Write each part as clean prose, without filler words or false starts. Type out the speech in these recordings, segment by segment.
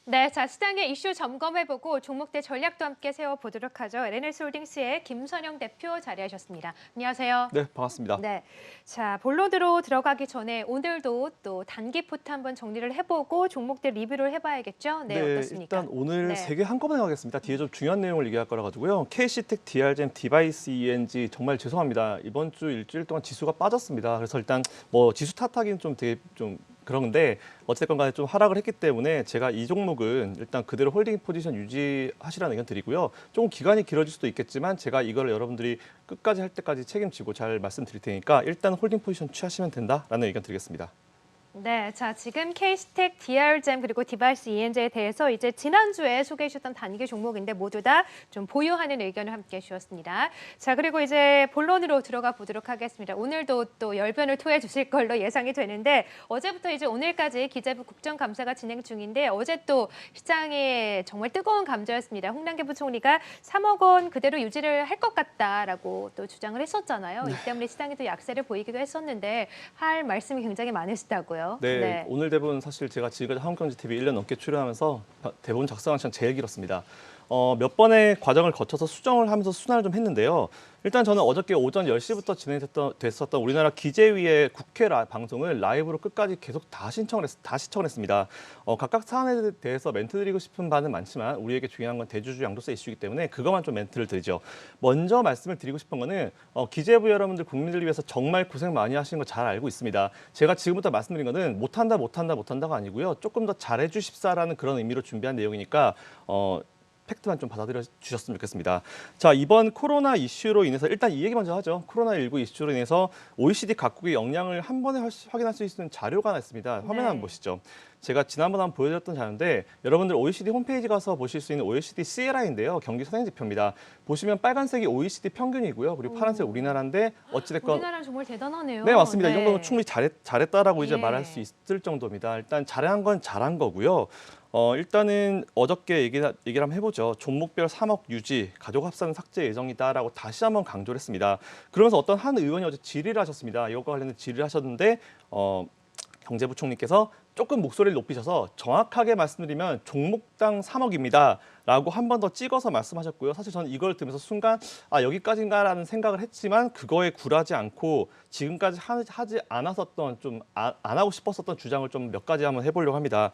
네, 자, 시장의 이슈 점검해보고 종목대 전략도 함께 세워보도록 하죠. LNS홀딩스의 김선영 대표 자리하셨습니다. 안녕하세요. 네, 반갑습니다. 네, 자, 본론으로 들어가기 전에 오늘도 또 단기부터 한번 정리를 해보고 종목대 리뷰를 해봐야겠죠? 네, 네, 어떻습니까? 일단 오늘 네. 세 개 한꺼번에 가겠습니다. 뒤에 좀 중요한 내용을 얘기할 거라 가지고요. KC텍, DR젠, 디바이스 ENG 정말 죄송합니다. 이번 주 일주일 동안 지수가 빠졌습니다. 그래서 일단 뭐 지수 탓하기는 좀 되게 좀 그런데 어쨌든 간에 좀 하락을 했기 때문에 제가 이 종목은 일단 그대로 홀딩 포지션 유지하시라는 의견 드리고요. 조금 기간이 길어질 수도 있겠지만 제가 이걸 여러분들이 끝까지 할 때까지 책임지고 잘 말씀드릴 테니까 일단 홀딩 포지션 취하시면 된다라는 의견 드리겠습니다. 네, 자, 지금 K스택, DR젠 그리고 디바이스 ENJ에 대해서 이제 지난주에 소개해 주셨던 단기 종목인데 모두 다 좀 보유하는 의견을 함께 주셨습니다. 자, 그리고 이제 본론으로 들어가 보도록 하겠습니다. 오늘도 또 열변을 토해 주실 걸로 예상이 되는데 어제부터 이제 오늘까지 기재부 국정감사가 진행 중인데 어제 또 시장에 정말 뜨거운 감자였습니다. 홍남기 부총리가 3억 원 그대로 유지를 할 것 같다라고 또 주장을 했었잖아요. 이 때문에 시장이 또 약세를 보이기도 했었는데 할 말씀이 굉장히 많으시다고요. 네, 오늘 대본 사실 제가 지금까지 한국경제TV 1년 넘게 출연하면서 대본 작성한 시간 제일 길었습니다. 몇 번의 과정을 거쳐서 수정을 하면서 순환을 좀 했는데요. 일단 저는 어저께 오전 10시부터 진행됐었던 우리나라 기재위의 국회 방송을 라이브로 끝까지 계속 다 시청을 했습니다. 각각 사안에 대해서 멘트 드리고 싶은 바는 많지만 우리에게 중요한 건 대주주 양도세 이슈이기 때문에 그것만 좀 멘트를 드리죠. 먼저 말씀을 드리고 싶은 거는 기재부 여러분들 국민들을 위해서 정말 고생 많이 하시는 거 잘 알고 있습니다. 제가 지금부터 말씀드린 거는 못한다가 아니고요. 조금 더 잘해 주십사라는 그런 의미로 준비한 내용이니까 팩트만 좀 받아들여 주셨으면 좋겠습니다. 자, 이번 코로나 이슈로 인해서 일단 이 얘기 먼저 하죠. 코로나19 이슈로 인해서 OECD 각국의 역량을 한 번에 확인할 수 있는 자료가 하나 있습니다. 화면 한번 보시죠. 제가 지난번에 한번 보여드렸던 자료인데 여러분들 OECD 홈페이지 가서 보실 수 있는 OECD CLI인데요. 경기 선행 지표입니다. 보시면 빨간색이 OECD 평균이고요. 그리고 파란색 우리나라인데 어찌됐건 우리나라는 정말 대단하네요. 네, 맞습니다. 이 네. 정도면 충분히 잘했다라고 이제 예. 말할 수 있을 정도입니다. 일단 잘한 건 잘한 거고요. 일단은 어저께 얘기를 한번 해보죠. 종목별 3억 유지, 가족 합산 삭제 예정이다라고 다시 한번 강조를 했습니다. 그러면서 어떤 한 의원이 어제 질의를 하셨습니다. 이것과 관련된 질의를 하셨는데 경제부총리께서 조금 목소리를 높이셔서 정확하게 말씀드리면 종목당 3억입니다. 라고 한 번 더 찍어서 말씀하셨고요. 사실 저는 이걸 들으면서 순간 여기까지인가라는 생각을 했지만 그거에 굴하지 않고 지금까지 하지 않았었던 좀 안 하고 싶었었던 주장을 좀 몇 가지 한번 해보려고 합니다.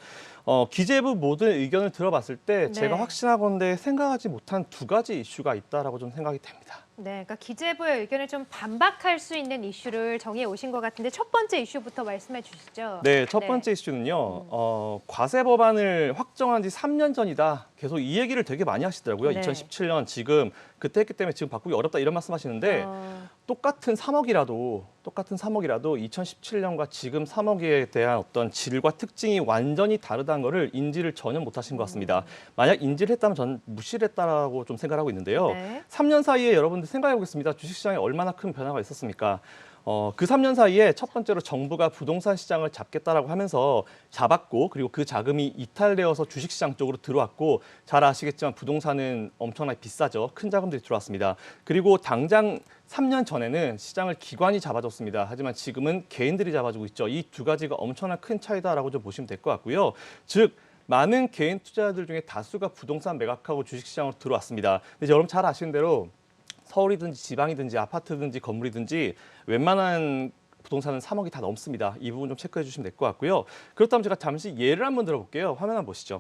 기재부 모든 의견을 들어봤을 때 제가 네. 확신하건대 생각하지 못한 두 가지 이슈가 있다라고 좀 생각이 됩니다. 네, 그러니까 기재부의 의견을 좀 반박할 수 있는 이슈를 정해 오신 것 같은데 첫 번째 이슈부터 말씀해 주시죠. 네, 첫 번째 이슈는요. 과세 법안을 확정한 지 3년 전이다. 계속 이 얘기를 되게 많이 하시더라고요. 네. 2017년 지금 그때 했기 때문에 지금 바꾸기 어렵다 이런 말씀하시는데 똑같은 3억이라도 2017년과 지금 3억에 대한 어떤 질과 특징이 완전히 다르다는 거를 인지를 전혀 못하신 것 같습니다. 만약 인지를 했다면 저는 무시를 했다라고 좀 생각을 하고 있는데요. 네. 3년 사이에 여러분들 생각해 보겠습니다. 주식시장에 얼마나 큰 변화가 있었습니까? 그 3년 사이에 첫 번째로 정부가 부동산 시장을 잡겠다라고 하면서 잡았고 그리고 그 자금이 이탈되어서 주식시장 쪽으로 들어왔고 잘 아시겠지만 부동산은 엄청나게 비싸죠. 큰 자금들이 들어왔습니다. 그리고 당장 3년 전에는 시장을 기관이 잡아줬습니다. 하지만 지금은 개인들이 잡아주고 있죠. 이 두 가지가 엄청난 큰 차이다라고 좀 보시면 될 것 같고요. 즉 많은 개인 투자자들 중에 다수가 부동산 매각하고 주식시장으로 들어왔습니다. 근데 여러분 잘 아시는 대로 서울이든지 지방이든지 아파트든지 건물이든지 웬만한 부동산은 3억이 다 넘습니다. 이 부분 좀 체크해 주시면 될 것 같고요. 그렇다면 제가 잠시 예를 한번 들어볼게요. 화면 한번 보시죠.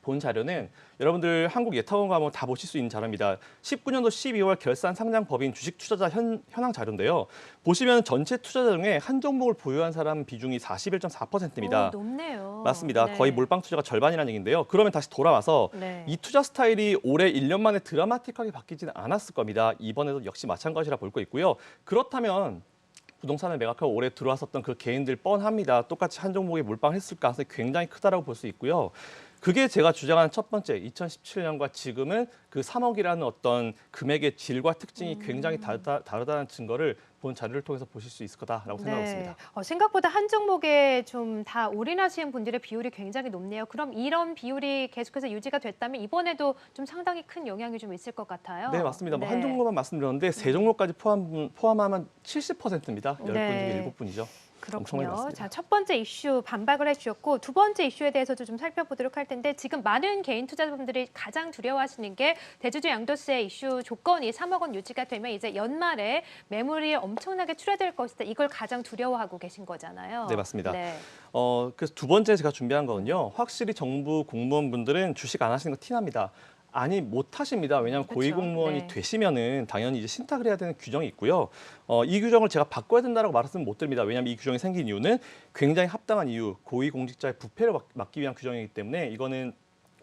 본 자료는 여러분들 한국 예탁원 가면 다 보실 수 있는 자료입니다. 19년도 12월 결산 상장 법인 주식 투자자 현황 자료인데요. 보시면 전체 투자자 중에 한 종목을 보유한 사람 비중이 41.4%입니다. 높네요. 맞습니다. 네. 거의 몰빵 투자가 절반이라는 얘기인데요. 그러면 다시 돌아와서 네. 이 투자 스타일이 올해 1년 만에 드라마틱하게 바뀌지는 않았을 겁니다. 이번에도 역시 마찬가지라 볼 거 있고요. 그렇다면 부동산을 매각하고 올해 들어왔었던 그 개인들 뻔합니다. 똑같이 한 종목에 몰빵했을 가능성이 굉장히 크다라고 볼 수 있고요. 그게 제가 주장하는 첫 번째, 2017년과 지금은 그 3억이라는 어떤 금액의 질과 특징이 굉장히 다르다는 증거를 본 자료를 통해서 보실 수 있을 거다라고 생각했습니다. 생각보다 한 종목에 좀 다 올인하시는 분들의 비율이 굉장히 높네요. 그럼 이런 비율이 계속해서 유지가 됐다면 이번에도 좀 상당히 큰 영향이 좀 있을 것 같아요. 네, 맞습니다. 네. 한 종목만 말씀드렸는데 세 종목까지 포함하면 70%입니다. 10분 중에 네. 7분이죠. 엄청나게 그렇군요. 많습니다. 자, 첫 번째 이슈 반박을 해주셨고 두 번째 이슈에 대해서도 좀 살펴보도록 할 텐데 지금 많은 개인 투자자분들이 가장 두려워하시는 게 대주주 양도세 이슈 조건이 3억 원 유지가 되면 이제 연말에 매물이 엄청나게 출하될 것이다. 이걸 가장 두려워하고 계신 거잖아요. 네, 맞습니다. 네. 그래서 두 번째 제가 준비한 거는요. 확실히 정부 공무원분들은 주식 안 하시는 거 티납니다. 아니 못 하십니다. 왜냐하면 그렇죠. 고위공무원이 네. 되시면은 당연히 이제 신탁을 해야 되는 규정이 있고요. 이 규정을 제가 바꿔야 된다라고 말씀은 못 드립니다. 왜냐하면 이 규정이 생긴 이유는 굉장히 합당한 이유, 고위공직자의 부패를 막기 위한 규정이기 때문에 이거는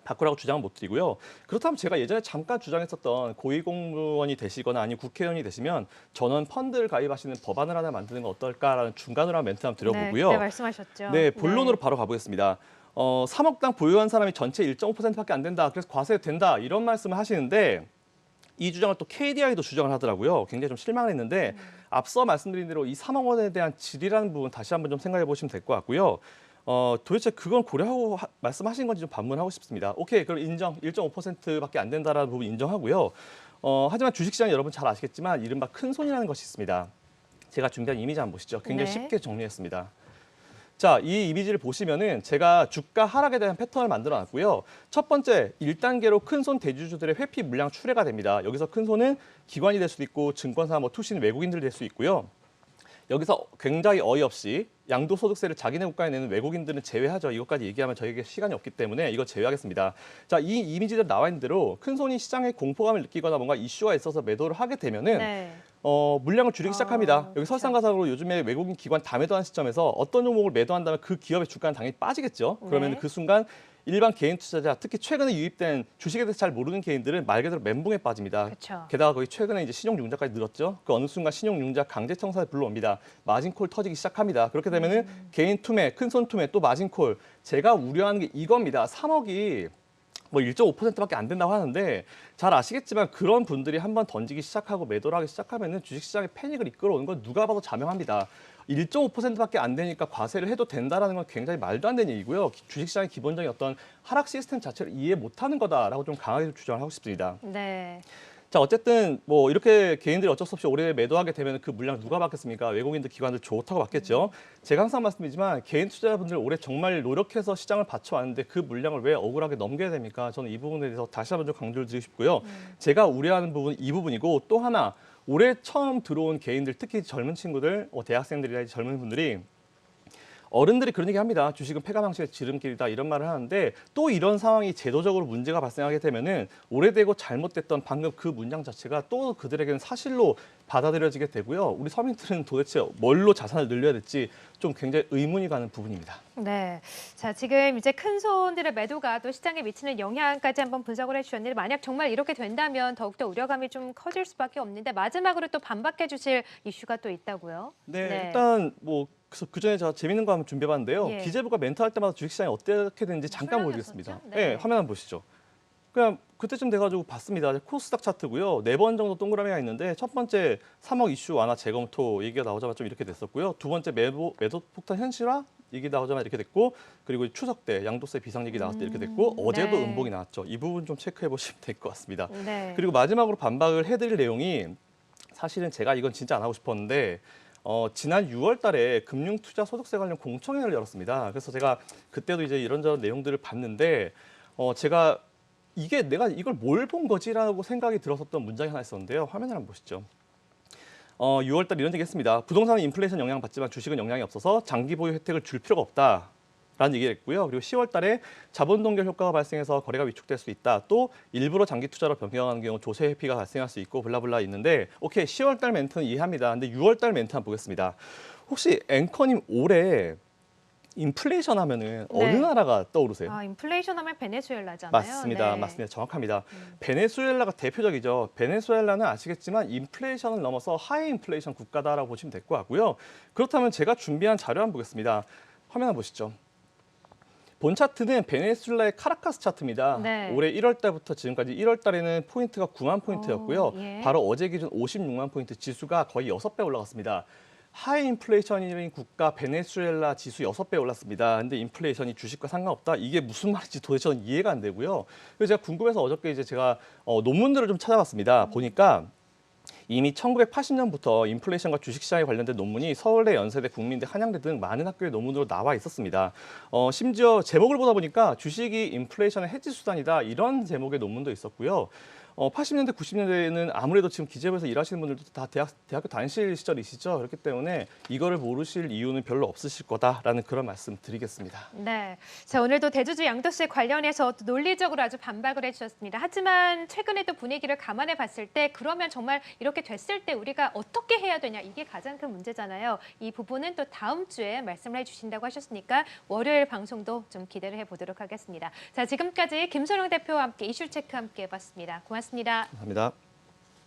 바꾸라고 주장은 못 드리고요. 그렇다면 제가 예전에 잠깐 주장했었던 고위공무원이 되시거나 아니면 국회의원이 되시면 전원 펀드를 가입하시는 법안을 하나 만드는 건 어떨까라는 중간으로 한 멘트 한번 네, 드려보고요. 그때 말씀하셨죠. 네, 본론으로 바로 가보겠습니다. 3억당 보유한 사람이 전체 1.5%밖에 안 된다. 그래서 과세 된다. 이런 말씀을 하시는데 이 주장을 또 KDI도 주장을 하더라고요. 굉장히 좀 실망을 했는데 앞서 말씀드린 대로 이 3억 원에 대한 질이라는 부분 다시 한번 좀 생각해 보시면 될 것 같고요. 도대체 그건 고려하고 말씀하신 건지 좀 반문하고 싶습니다. 오케이, 그럼 인정. 1.5%밖에 안 된다라는 부분 인정하고요. 하지만 주식시장 여러분 잘 아시겠지만 이른바 큰 손이라는 것이 있습니다. 제가 준비한 이미지 한번 보시죠. 굉장히 네. 쉽게 정리했습니다. 자, 이 이미지를 보시면은 제가 주가 하락에 대한 패턴을 만들어 놨고요. 첫 번째, 1단계로 큰손 대주주들의 회피 물량 출회가 됩니다. 여기서 큰손은 기관이 될 수도 있고 증권사, 투신, 외국인들이 될 수 있고요. 여기서 굉장히 어이없이 양도소득세를 자기네 국가에 내는 외국인들은 제외하죠. 이것까지 얘기하면 저에게 시간이 없기 때문에 이거 제외하겠습니다. 자, 이 이미지대로 나와 있는 대로 큰손이 시장에 공포감을 느끼거나 뭔가 이슈가 있어서 매도를 하게 되면은 네. 물량을 줄이기 시작합니다. 여기 그렇죠. 설상가상으로 요즘에 외국인 기관 다 매도한 시점에서 어떤 종목을 매도한다면 그 기업의 주가는 당연히 빠지겠죠. 그러면 네. 그 순간 일반 개인 투자자, 특히 최근에 유입된 주식에 대해서 잘 모르는 개인들은 말 그대로 멘붕에 빠집니다. 그렇죠. 게다가 거의 최근에 이제 신용융자까지 늘었죠. 그 어느 순간 신용융자 강제 청산에 불러옵니다. 마진콜 터지기 시작합니다. 그렇게 되면은 개인 투매, 큰손 투매, 또 마진콜. 제가 우려하는 게 이겁니다. 3억이 1.5%밖에 안 된다고 하는데 잘 아시겠지만 그런 분들이 한번 던지기 시작하고 매도를 하기 시작하면은 주식시장의 패닉을 이끌어오는 건 누가 봐도 자명합니다. 1.5%밖에 안 되니까 과세를 해도 된다라는 건 굉장히 말도 안 되는 얘기고요. 주식시장의 기본적인 어떤 하락 시스템 자체를 이해 못하는 거다라고 좀 강하게 주장을 하고 싶습니다. 네. 자, 어쨌든 이렇게 개인들이 어쩔 수 없이 올해 매도하게 되면 그 물량 누가 받겠습니까? 외국인들, 기관들 좋다고 받겠죠. 제가 항상 말씀드리지만 개인 투자자분들 올해 정말 노력해서 시장을 받쳐왔는데 그 물량을 왜 억울하게 넘겨야 됩니까? 저는 이 부분에 대해서 다시 한번 좀 강조를 드리고 싶고요. 제가 우려하는 부분 이 부분이고 또 하나 올해 처음 들어온 개인들, 특히 젊은 친구들, 대학생들이나 젊은 분들이 어른들이 그런 얘기 합니다. 주식은 폐가 방식의 지름길이다 이런 말을 하는데 또 이런 상황이 제도적으로 문제가 발생하게 되면은 오래되고 잘못됐던 방금 그 문장 자체가 또 그들에게는 사실로 받아들여지게 되고요. 우리 서민들은 도대체 뭘로 자산을 늘려야 될지 좀 굉장히 의문이 가는 부분입니다. 네. 자, 지금 이제 큰 손들의 매도가 또 시장에 미치는 영향까지 한번 분석을 해주셨는데 만약 정말 이렇게 된다면 더욱더 우려감이 좀 커질 수밖에 없는데 마지막으로 또 반박해 주실 이슈가 또 있다고요? 네. 일단 그래서 그전에 제가 재밌는 거 한번 준비해봤는데요. 예. 기재부가 멘트할 때마다 주식시장이 어떻게 되는지 잠깐 설명을 보여드리겠습니다. 했었죠? 네. 네. 화면 한번 보시죠. 그냥 그때쯤 돼가지고 봤습니다. 코스닥 차트고요. 4번 정도 동그라미가 있는데 첫 번째 3억 이슈 완화 재검토 얘기가 나오자마자 좀 이렇게 됐었고요. 두 번째 매도 폭탄 현실화 얘기 나오자마자 이렇게 됐고 그리고 추석 때 양도세 비상 얘기 나왔을 때 이렇게 됐고 어제도 네. 음봉이 나왔죠. 이 부분 좀 체크해 보시면 될 것 같습니다. 네. 그리고 마지막으로 반박을 해드릴 내용이 사실은 제가 이건 진짜 안 하고 싶었는데 지난 6월 달에 금융투자소득세 관련 공청회를 열었습니다. 그래서 제가 그때도 이제 이런저런 내용들을 봤는데 제가 내가 이걸 뭘 본 거지라고 생각이 들었었던 문장이 하나 있었는데요. 화면을 한번 보시죠. 6월 달 이런 얘기 했습니다. 부동산은 인플레이션 영향 받지만 주식은 영향이 없어서 장기 보유 혜택을 줄 필요가 없다. 라는 얘기를 했고요. 그리고 10월 달에 자본 동결 효과가 발생해서 거래가 위축될 수 있다. 또 일부러 장기 투자로 변경하는 경우 조세 회피가 발생할 수 있고 블라블라 있는데 오케이 10월 달 멘트는 이해합니다. 근데 6월 달 멘트 한번 보겠습니다. 혹시 앵커님 올해 인플레이션 하면은 어느 네. 나라가 떠오르세요? 인플레이션 하면 베네수엘라잖아요. 맞습니다. 네. 맞습니다. 정확합니다. 베네수엘라가 대표적이죠. 베네수엘라는 아시겠지만 인플레이션을 넘어서 하이 인플레이션 국가다라고 보시면 될 것 같고요. 그렇다면 제가 준비한 자료 한번 보겠습니다. 화면 한번 보시죠. 본 차트는 베네수엘라의 카라카스 차트입니다. 네. 올해 1월 달부터 지금까지 1월 달에는 포인트가 9만 포인트였고요. 예. 바로 어제 기준 56만 포인트 지수가 거의 6배 올라갔습니다. 하이 인플레이션인 국가 베네수엘라 지수 6배 올랐습니다. 근데 인플레이션이 주식과 상관없다? 이게 무슨 말인지 도대체 저는 이해가 안 되고요. 그래서 제가 궁금해서 어저께 이제 제가 논문들을 좀 찾아봤습니다. 보니까 이미 1980년부터 인플레이션과 주식시장에 관련된 논문이 서울대, 연세대, 국민대, 한양대 등 많은 학교의 논문으로 나와 있었습니다. 심지어 제목을 보다 보니까 주식이 인플레이션의 해지 수단이다 이런 제목의 논문도 있었고요. 80년대, 90년대에는 아무래도 지금 기재부에서 일하시는 분들도 다 대학교 다니실 시절이시죠. 그렇기 때문에 이거를 모르실 이유는 별로 없으실 거다라는 그런 말씀 드리겠습니다. 네. 자, 오늘도 대주주 양도세 관련해서 또 논리적으로 아주 반박을 해주셨습니다. 하지만 최근에 또 분위기를 감안해 봤을 때 그러면 정말 이렇게 됐을 때 우리가 어떻게 해야 되냐 이게 가장 큰 문제잖아요. 이 부분은 또 다음 주에 말씀을 해주신다고 하셨으니까 월요일 방송도 좀 기대를 해보도록 하겠습니다. 자, 지금까지 김소령 대표와 함께 이슈 체크 함께 해봤습니다. 고맙습니다. 감사합니다.